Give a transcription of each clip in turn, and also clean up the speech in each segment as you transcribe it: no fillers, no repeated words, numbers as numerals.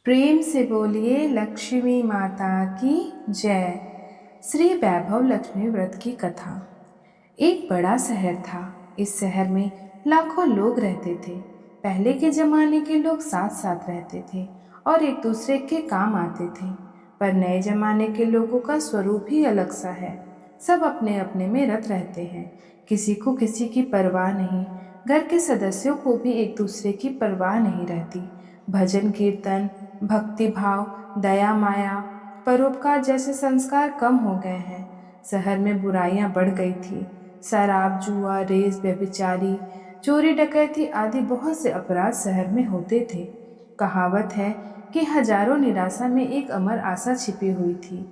प्रेम से बोलिए लक्ष्मी माता की जय। श्री वैभव लक्ष्मी व्रत की कथा। एक बड़ा शहर था। इस शहर में लाखों लोग रहते थे। पहले के जमाने के लोग साथ साथ रहते थे और एक दूसरे के काम आते थे। पर नए जमाने के लोगों का स्वरूप ही अलग सा है। सब अपने अपने में रत रहते हैं। किसी को किसी की परवाह नहीं। घर के सदस्यों को भी एक दूसरे की परवाह नहीं रहती। भजन कीर्तन, भक्ति भाव, दया माया, परोपकार जैसे संस्कार कम हो गए हैं। शहर में बुराइयां बढ़ गई थी। शराब, जुआ, रेस, व्यभिचारी, चोरी, डकैती आदि बहुत से अपराध शहर में होते थे। कहावत है कि हजारों निराशा में एक अमर आशा छिपी हुई थी।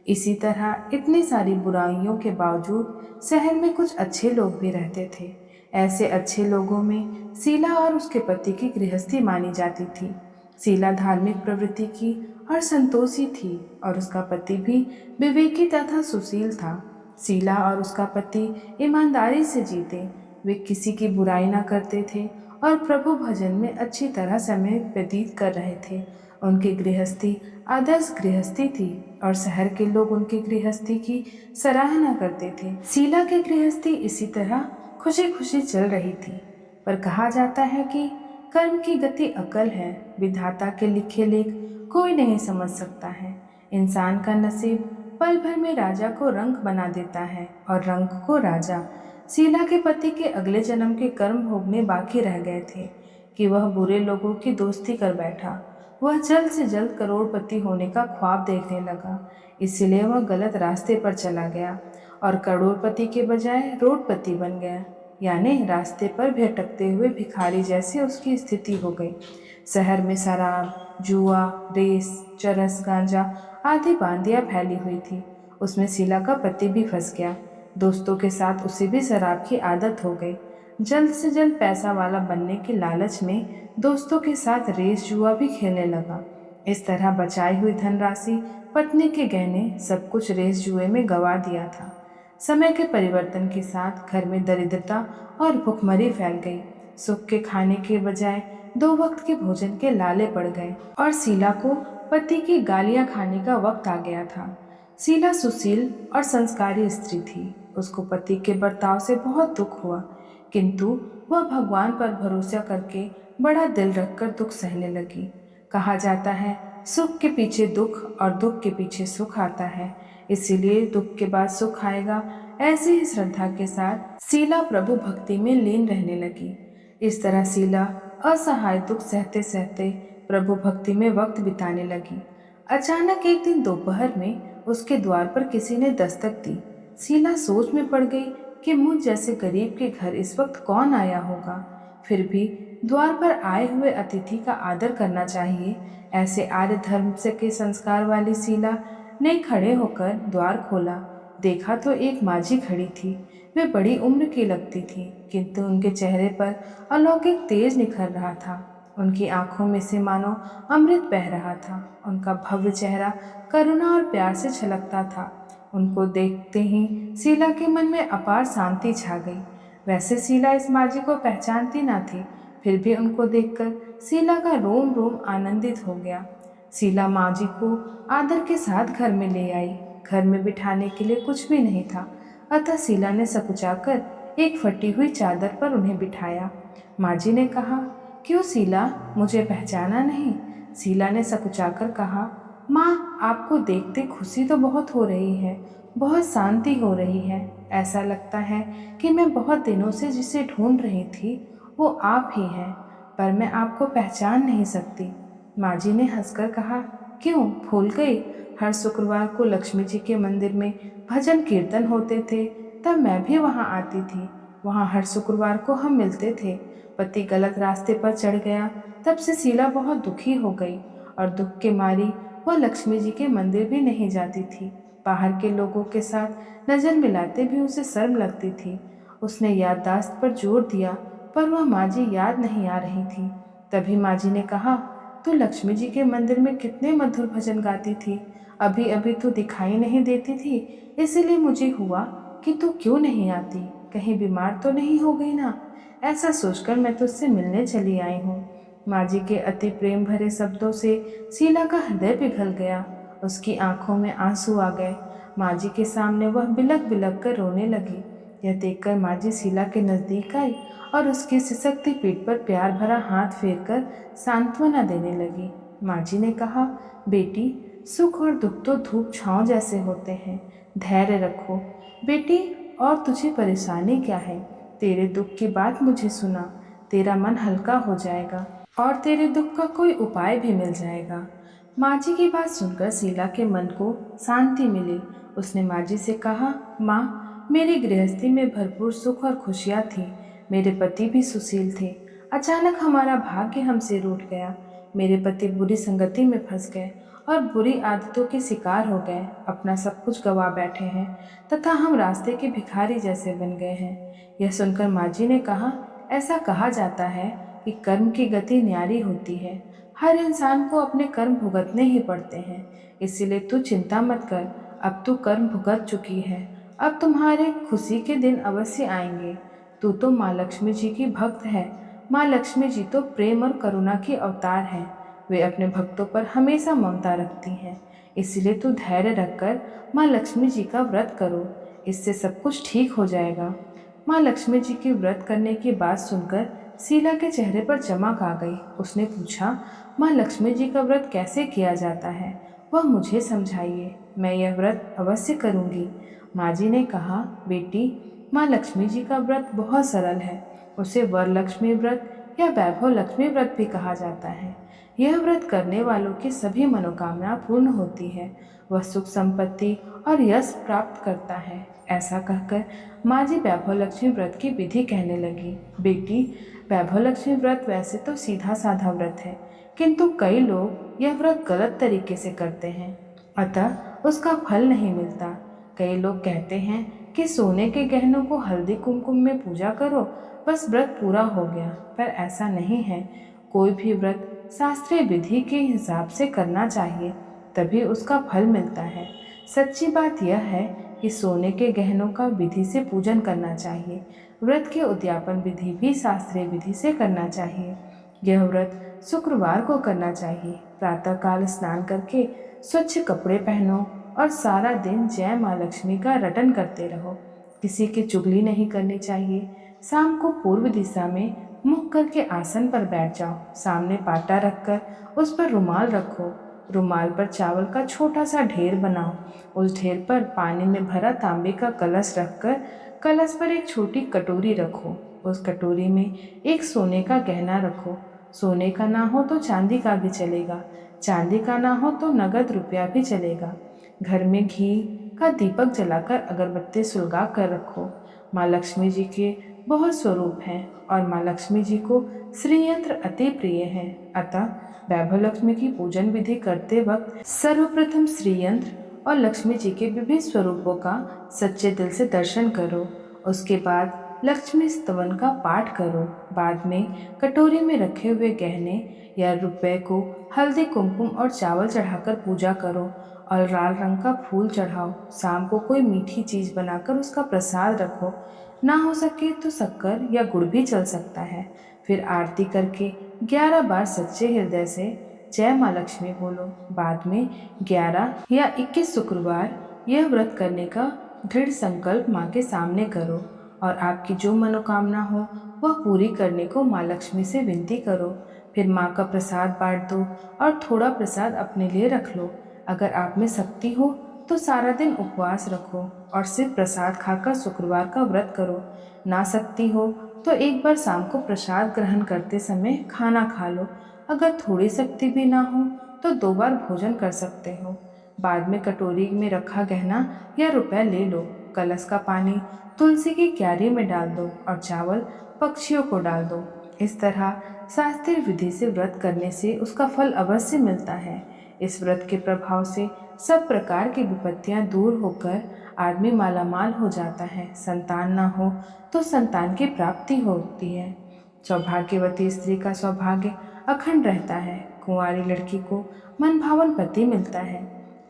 इसी तरह इतनी सारी बुराइयों के बावजूद शहर में कुछ अच्छे लोग भी रहते थे। ऐसे अच्छे लोगों में शीला और उसके पति की गृहस्थी मानी जाती थी। शीला धार्मिक प्रवृत्ति की और संतोषी थी और उसका पति भी विवेकी तथा सुशील था। शीला और उसका पति ईमानदारी से जीते। वे किसी की बुराई ना करते थे और प्रभु भजन में अच्छी तरह समय व्यतीत कर रहे थे। उनकी गृहस्थी आदर्श गृहस्थी थी और शहर के लोग उनकी गृहस्थी की सराहना करते थे। शीला की गृहस्थी इसी तरह खुशी खुशी चल रही थी। पर कहा जाता है कि कर्म की गति अकल है। विधाता के लिखे लेख कोई नहीं समझ सकता है। इंसान का नसीब पल भर में राजा को रंक बना देता है और रंक को राजा। शीला के पति के अगले जन्म के कर्म भोगने बाकी रह गए थे कि वह बुरे लोगों की दोस्ती कर बैठा। वह जल्द से जल्द करोड़पति होने का ख्वाब देखने लगा। इसलिए वह गलत रास्ते पर चला गया और करोड़पति के बजाय रोडपति बन गया, यानी रास्ते पर भटकते हुए भिखारी जैसी उसकी स्थिति हो गई। शहर में शराब, जुआ, रेस, चरस, गांजा आदि बांदियां फैली हुई थी। उसमें शीला का पति भी फंस गया। दोस्तों के साथ उसे भी शराब की आदत हो गई। जल्द से जल्द पैसा वाला बनने के लालच में दोस्तों के साथ रेस जुआ भी खेलने लगा। इस तरह बचाई हुई धनराशि, पत्नी के गहने, सब कुछ रेस जुए में गंवा दिया था। समय के परिवर्तन के साथ घर में दरिद्रता और भुखमरी फैल गई। सुख के खाने के बजाय 2 वक्त के भोजन के लाले पड़ गए और शीला को पति की गालियां खाने का वक्त आ गया था। शीला सुशील और संस्कारी स्त्री थी। उसको पति के बर्ताव से बहुत दुख हुआ, किंतु वह भगवान पर भरोसा करके बड़ा दिल रखकर दुख सहने लगी। कहा जाता है सुख के पीछे दुख और दुख के पीछे सुख आता है, इसीलिए दुख के बाद सुख आएगा। ऐसी ही श्रद्धा के साथ शीला प्रभु भक्ति में लीन रहने लगी। इस तरह शीला असहाय दुख सहते सहते प्रभु भक्ति में वक्त बिताने लगी। अचानक एक दिन दोपहर में उसके द्वार पर किसी ने दस्तक दी। शीला सोच में पड़ गई कि मुझ जैसे गरीब के घर इस वक्त कौन आया होगा। फिर भी द्वार पर आए हुए अतिथि का आदर करना चाहिए। ऐसे आर्य धर्म से के संस्कार वाली शीला ने खड़े होकर द्वार खोला। देखा तो एक माझी खड़ी थी। वे बड़ी उम्र की लगती थी, किंतु उनके चेहरे पर अलौकिक तेज निखर रहा था। उनकी आंखों में से मानो अमृत बह रहा था। उनका भव्य चेहरा करुणा और प्यार से छलकता था। उनको देखते ही शीला के मन में अपार शांति छा गई। वैसे शीला इस माझी को पहचानती ना थी, फिर भी उनको देखकर शीला का रोम रोम आनंदित हो गया। शीला माझी को आदर के साथ घर में ले आई। घर में बिठाने के लिए कुछ भी नहीं था, अतः शीला ने सकुचाकर एक फटी हुई चादर पर उन्हें बिठाया। माझी ने कहा, क्यों शीला, मुझे पहचाना नहीं? शीला ने सकुचाकर कहा, माँ, आपको देखते खुशी तो बहुत हो रही है, बहुत शांति हो रही है। ऐसा लगता है कि मैं बहुत दिनों से जिसे ढूंढ रही थी वो आप ही हैं, पर मैं आपको पहचान नहीं सकती। माँ जी ने हंसकर कहा, क्यों भूल गई? हर शुक्रवार को लक्ष्मी जी के मंदिर में भजन कीर्तन होते थे, तब मैं भी वहाँ आती थी। वहाँ हर शुक्रवार को हम मिलते थे। पति गलत रास्ते पर चढ़ गया, तब से शीला बहुत दुखी हो गई और दुख के मारी वह लक्ष्मी जी के मंदिर भी नहीं जाती थी। बाहर के लोगों के साथ नजर मिलाते भी उसे शर्म लगती थी। उसने याददाश्त पर जोर दिया, पर वह माँ जी याद नहीं आ रही थी। तभी माँ जी ने कहा, तू लक्ष्मी जी के मंदिर में कितने मधुर भजन गाती थी, अभी अभी तो दिखाई नहीं देती थी, इसीलिए मुझे हुआ कि तू क्यों नहीं आती, कहीं बीमार तो नहीं हो गई ना? ऐसा सोचकर मैं तुझसे मिलने चली आई हूँ। माँ जी के अति प्रेम भरे शब्दों से शीला का हृदय पिघल गया। उसकी आंखों में आंसू आ गए। माँ जी के सामने वह बिलक बिलक कर रोने लगी। यह देखकर माँ जी शीला के नज़दीक आई और उसकी सिसकती पीठ पर प्यार भरा हाथ फेरकर सांत्वना देने लगी। माँ जी ने कहा, बेटी, सुख और दुख तो धूप छांव जैसे होते हैं, धैर्य रखो। बेटी, और तुझे परेशानी क्या है? तेरे दुख की बात मुझे सुना, तेरा मन हल्का हो जाएगा और तेरे दुख का कोई उपाय भी मिल जाएगा। माँ जी की बात सुनकर शीला के मन को शांति मिली। उसने माँ जी से कहा, माँ, मेरी गृहस्थी में भरपूर सुख और खुशियाँ थी। मेरे पति भी सुशील थे। अचानक हमारा भाग्य हमसे रूठ गया। मेरे पति बुरी संगति में फंस गए और बुरी आदतों के शिकार हो गए। अपना सब कुछ गंवा बैठे हैं तथा हम रास्ते के भिखारी जैसे बन गए हैं। यह सुनकर माँ जी ने कहा, ऐसा कहा जाता है कि कर्म की गति न्यारी होती है। हर इंसान को अपने कर्म भुगतने ही पड़ते हैं। इसीलिए तू चिंता मत कर, अब तू कर्म भुगत चुकी है। अब तुम्हारे खुशी के दिन अवश्य आएंगे। तू तो माँ लक्ष्मी जी की भक्त है। माँ लक्ष्मी जी तो प्रेम और करुणा की अवतार हैं। वे अपने भक्तों पर हमेशा ममता रखती हैं। इसलिए तू धैर्य रखकर माँ लक्ष्मी जी का व्रत करो, इससे सब कुछ ठीक हो जाएगा। माँ लक्ष्मी जी की व्रत करने की बात सुनकर शीला के चेहरे पर चमक आ गई। उसने पूछा, माँ लक्ष्मी जी का व्रत कैसे किया जाता है? वह मुझे समझाइए, मैं यह व्रत अवश्य करूँगी। माँ जी ने कहा, बेटी, माँ लक्ष्मी जी का व्रत बहुत सरल है। उसे वरलक्ष्मी व्रत या वैभव लक्ष्मी व्रत भी कहा जाता है। यह व्रत करने वालों की सभी मनोकामना पूर्ण होती है। वह सुख संपत्ति और यश प्राप्त करता है। ऐसा कहकर माँ जी वैभव लक्ष्मी व्रत की विधि कहने लगी। बेटी, वैभव लक्ष्मी व्रत वैसे तो सीधा साधा व्रत है, किंतु कई लोग यह व्रत गलत तरीके से करते हैं, अतः उसका फल नहीं मिलता। कई लोग कहते हैं कि सोने के गहनों को हल्दी कुमकुम में पूजा करो, बस व्रत पूरा हो गया, पर ऐसा नहीं है। कोई भी व्रत शास्त्रीय विधि के हिसाब से करना चाहिए, तभी उसका फल मिलता है। सच्ची बात यह है कि सोने के गहनों का विधि से पूजन करना चाहिए। व्रत की उद्यापन विधि भी शास्त्रीय विधि से करना चाहिए। यह व्रत शुक्रवार को करना चाहिए। प्रातःकाल स्नान करके स्वच्छ कपड़े पहनो और सारा दिन जय माँ लक्ष्मी का रटन करते रहो। किसी की चुगली नहीं करनी चाहिए। शाम को पूर्व दिशा में मुख करके आसन पर बैठ जाओ। सामने पाटा रखकर उस पर रुमाल रखो। रुमाल पर चावल का छोटा सा ढेर बनाओ। उस ढेर पर पानी में भरा तांबे का कलश रखकर कलश पर एक छोटी कटोरी रखो। उस कटोरी में एक सोने का गहना रखो। सोने का ना हो तो चांदी का भी चलेगा। चांदी का ना हो तो नगद रुपया भी चलेगा। घर में घी का दीपक जलाकर अगरबत्ती सुलगा कर रखो। माँ लक्ष्मी जी के बहुत स्वरूप हैं और माँ लक्ष्मी जी को श्री यंत्र अति प्रिय है। अतः वैभव लक्ष्मी की पूजन विधि करते वक्त सर्वप्रथम श्री यंत्र और लक्ष्मी जी के विभिन्न स्वरूपों का सच्चे दिल से दर्शन करो। उसके बाद लक्ष्मी स्तवन का पाठ करो। बाद में कटोरी में रखे हुए गहने या रुपए को हल्दी कुमकुम और चावल चढ़ाकर पूजा करो और लाल रंग का फूल चढ़ाओ। शाम को कोई मीठी चीज़ बनाकर उसका प्रसाद रखो। ना हो सके तो शक्कर या गुड़ भी चल सकता है। फिर आरती करके 11 बार सच्चे हृदय से जय माँ लक्ष्मी बोलो। बाद में 11 या 21 शुक्रवार यह व्रत करने का दृढ़ संकल्प माँ के सामने करो और आपकी जो मनोकामना हो वह पूरी करने को माँ लक्ष्मी से विनती करो। फिर माँ का प्रसाद बांट दो और थोड़ा प्रसाद अपने लिए रख लो। अगर आप में शक्ति हो तो सारा दिन उपवास रखो और सिर्फ प्रसाद खाकर शुक्रवार का व्रत करो। ना शक्ति हो तो एक बार शाम को प्रसाद ग्रहण करते समय खाना खा लो। अगर थोड़ी शक्ति भी ना हो तो 2 बार भोजन कर सकते हो। बाद में कटोरी में रखा गहना या रुपए ले लो। कलश का पानी तुलसी की क्यारी में डाल दो और चावल पक्षियों को डाल दो। इस तरह शास्त्रीय विधि से व्रत करने से उसका फल अवश्य मिलता है। इस व्रत के प्रभाव से सब प्रकार की विपत्तियां दूर होकर आदमी मालामाल हो जाता है। संतान ना हो तो संतान की प्राप्ति होती है। सौभाग्यवती स्त्री का सौभाग्य अखंड रहता है। कुंवारी लड़की को मनभावन पति मिलता है।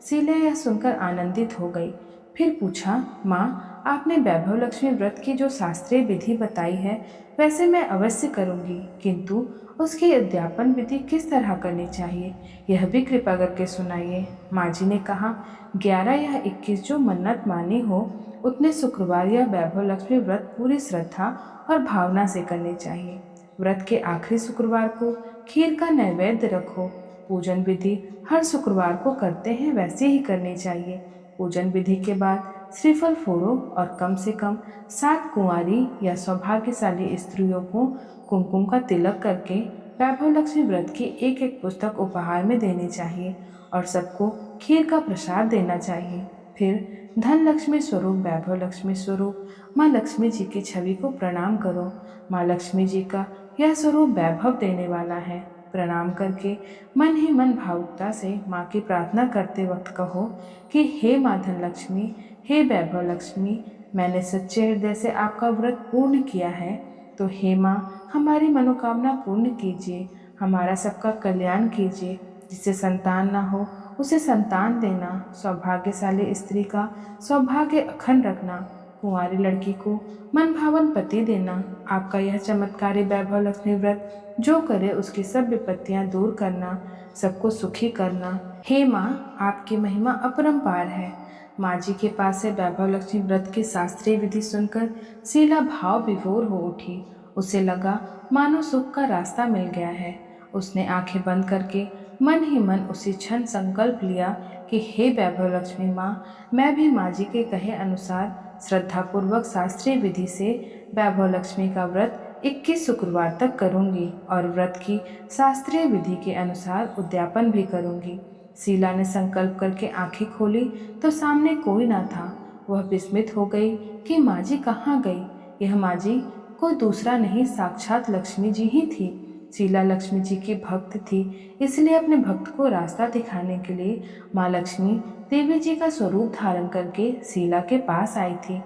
शीला यह सुनकर आनंदित हो गई। फिर पूछा, माँ, आपने वैभव लक्ष्मी व्रत की जो शास्त्रीय विधि बताई है वैसे मैं अवश्य करूंगी, किंतु उसकी उद्यापन विधि किस तरह करनी चाहिए यह भी कृपा करके सुनाइए। माँ जी ने कहा, 11 या 21 जो मन्नत मानी हो उतने शुक्रवार या वैभव लक्ष्मी व्रत पूरी श्रद्धा और भावना से करने चाहिए। व्रत के आखिरी शुक्रवार को खीर का नैवेद्य रखो। पूजन विधि हर शुक्रवार को करते हैं वैसे ही करनी चाहिए। पूजन विधि के बाद श्रीफल फोड़ो और कम से कम 7 कुंवारी या सौभाग्यशाली स्त्रियों को कुमकुम का तिलक करके वैभव लक्ष्मी व्रत की एक एक पुस्तक उपहार में देनी चाहिए और सबको खीर का प्रसाद देना चाहिए। फिर धन लक्ष्मी स्वरूप वैभव लक्ष्मी स्वरूप माँ लक्ष्मी जी की छवि को प्रणाम करो। माँ लक्ष्मी जी का यह स्वरूप वैभव देने वाला है। प्रणाम करके मन ही मन भावुकता से माँ की प्रार्थना करते वक्त कहो कि हे माँ धन लक्ष्मी, हे वैभव लक्ष्मी, मैंने सच्चे हृदय से आपका व्रत पूर्ण किया है, तो हे माँ हमारी मनोकामना पूर्ण कीजिए, हमारा सबका कल्याण कीजिए। जिसे संतान ना हो उसे संतान देना, सौभाग्यशाली स्त्री का सौभाग्य अखंड रखना, कुंवारी लड़की को मन भावन पति देना। आपका यह चमत्कारी वैभव लक्ष्मी व्रत जो करे उसकी सब विपत्तियां दूर करना, सबको सुखी करना। हे माँ, आपकी महिमा अपरंपार है। माँ जी के पास से वैभव लक्ष्मी व्रत की शास्त्रीय विधि सुनकर शीला भाव विभोर हो उठी। उसे लगा मानो सुख का रास्ता मिल गया है। उसने आंखें बंद करके मन ही मन उसी क्षण संकल्प लिया कि हे वैभव लक्ष्मी माँ, मैं भी माँ जी के कहे अनुसार श्रद्धापूर्वक शास्त्रीय विधि से वैभव लक्ष्मी का व्रत 21 शुक्रवार तक करूंगी और व्रत की शास्त्रीय विधि के अनुसार उद्यापन भी करूंगी। शीला ने संकल्प करके आंखें खोली तो सामने कोई ना था। वह विस्मित हो गई कि माँ जी कहाँ गई। यह माँ जी कोई दूसरा नहीं, साक्षात लक्ष्मी जी ही थी। शीला लक्ष्मी जी की भक्त थी, इसलिए अपने भक्त को रास्ता दिखाने के लिए माँ लक्ष्मी देवी जी का स्वरूप धारण करके शीला के पास आई थी।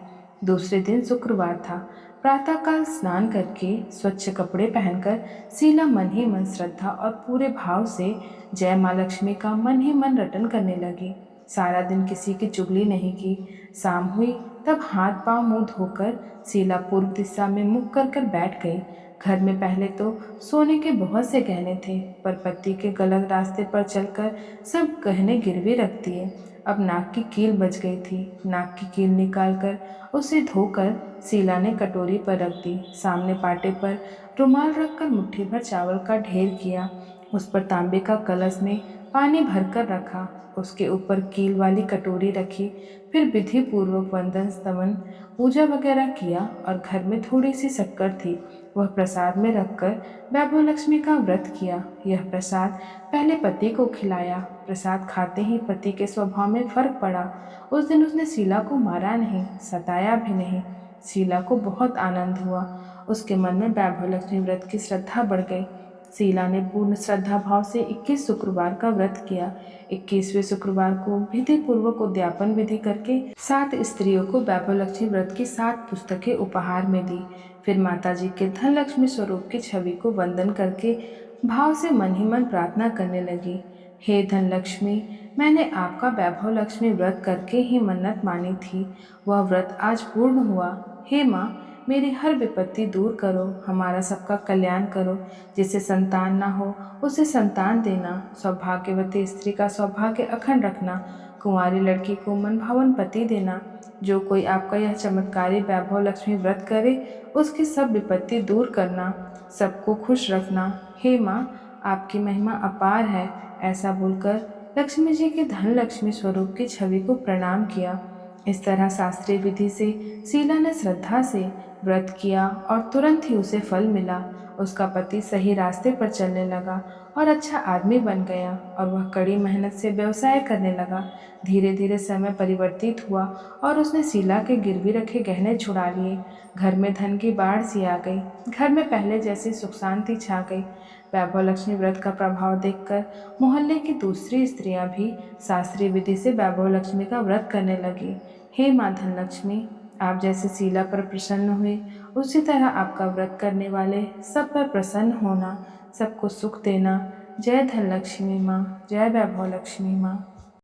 दूसरे दिन शुक्रवार था। प्रातःकाल स्नान करके स्वच्छ कपड़े पहनकर शीला मन ही मन श्रद्धा और पूरे भाव से जय माँ लक्ष्मी का मन ही मन रटन करने लगी। सारा दिन किसी की चुगली नहीं की। शाम हुई तब हाथ पांव मुंह धोकर शीला पूर्व दिशा में मुख कर बैठ गई। घर में पहले तो सोने के बहुत से गहने थे, पर पति के गलत रास्ते पर चलकर सब गहने गिरवी रख दिए। अब नाक की कील बच गई थी। नाक की कील निकालकर उसे धोकर शीला ने कटोरी पर रख दी। सामने पाटे पर रुमाल रखकर मुट्ठी भर चावल का ढेर किया। उस पर तांबे का कलश में पानी भरकर रखा। उसके ऊपर कील वाली कटोरी रखी। फिर विधि पूर्वक वंदन स्तवन पूजा वगैरह किया और घर में थोड़ी सी शक्कर थी, वह प्रसाद में रखकर वैभव लक्ष्मी का व्रत किया। यह प्रसाद पहले पति को खिलाया। प्रसाद खाते ही पति के स्वभाव में फर्क पड़ा। उस दिन उसने शीला को मारा नहीं, सताया भी नहीं। शीला को बहुत आनंद हुआ। उसके मन में वैभव लक्ष्मी व्रत की श्रद्धा बढ़ गई। शीला ने पूर्ण श्रद्धा भाव से 21 शुक्रवार का व्रत किया। 21वें शुक्रवार को विधि पूर्वक उद्यापन विधि करके 7 स्त्रियों को वैभव लक्ष्मी व्रत की 7 पुस्तकें उपहार में दी। फिर माता जी के धन लक्ष्मी स्वरूप की छवि को वंदन करके भाव से मन ही मन प्रार्थना करने लगी। हे धन लक्ष्मी, मैंने आपका वैभव लक्ष्मी व्रत करके ही मन्नत मानी थी, वह व्रत आज पूर्ण हुआ। हे माँ, मेरी हर विपत्ति दूर करो, हमारा सबका कल्याण करो। जिसे संतान ना हो उसे संतान देना, सौभाग्यवती स्त्री का सौभाग्य अखंड रखना, कुंवारी लड़की को मन भावन पति देना। जो कोई आपका यह चमत्कारी वैभव लक्ष्मी व्रत करे उसकी सब विपत्ति दूर करना, सबको खुश रखना। हे माँ, आपकी महिमा अपार है। ऐसा बोलकर लक्ष्मी जी के धन लक्ष्मी स्वरूप की छवि को प्रणाम किया। इस तरह शास्त्रीय विधि से शीला ने श्रद्धा से व्रत किया और तुरंत ही उसे फल मिला। उसका पति सही रास्ते पर चलने लगा और अच्छा आदमी बन गया और वह कड़ी मेहनत से व्यवसाय करने लगा। धीरे धीरे समय परिवर्तित हुआ और उसने शीला के गिरवी रखे गहने छुड़ा लिए। घर में धन की बाढ़ सी आ गई। घर में पहले जैसी सुख शांति छा गई। वैभव लक्ष्मी व्रत का प्रभाव देखकर मोहल्ले की दूसरी स्त्रियां भी शास्त्रीय विधि से वैभव लक्ष्मी का व्रत करने लगी। हे माँ धन लक्ष्मी, आप जैसे शीला पर प्रसन्न हुए उसी तरह आपका व्रत करने वाले सब पर प्रसन्न होना, सबको सुख देना। जय धन लक्ष्मी माँ, जय वैभव लक्ष्मी माँ।